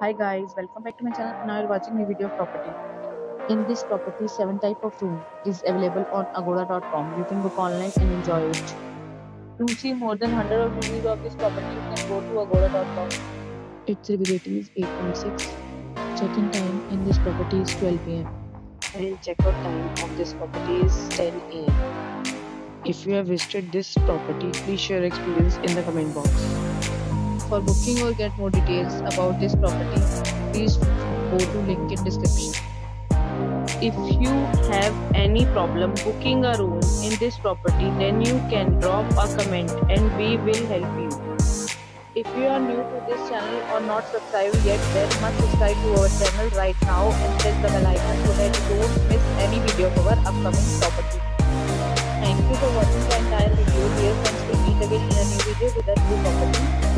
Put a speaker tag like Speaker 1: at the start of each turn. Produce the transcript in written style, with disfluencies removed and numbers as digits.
Speaker 1: Hi guys, welcome back to my channel. Now you're watching a video of property. In this property, 7 type of room is available on agoda.com. You can book online and enjoy it. To see more than 100 of reviews of this property, you can go to agoda.com. Its review rating is 8.6. Check-in time in this property is 12 p.m. and check-out time of this property is 10 a.m. If you have visited this property, please share your experience in the comment box. For booking or get more details about this property, please go to link in description. If you have any problem booking a room in this property, then you can drop a comment and we will help you. If you are new to this channel or not subscribed yet, then must subscribe to our channel right now and press the bell icon so that you don't miss any video of our upcoming property. Thank you for watching the entire video. Dear friends, we'll meet again in a new video with a new property.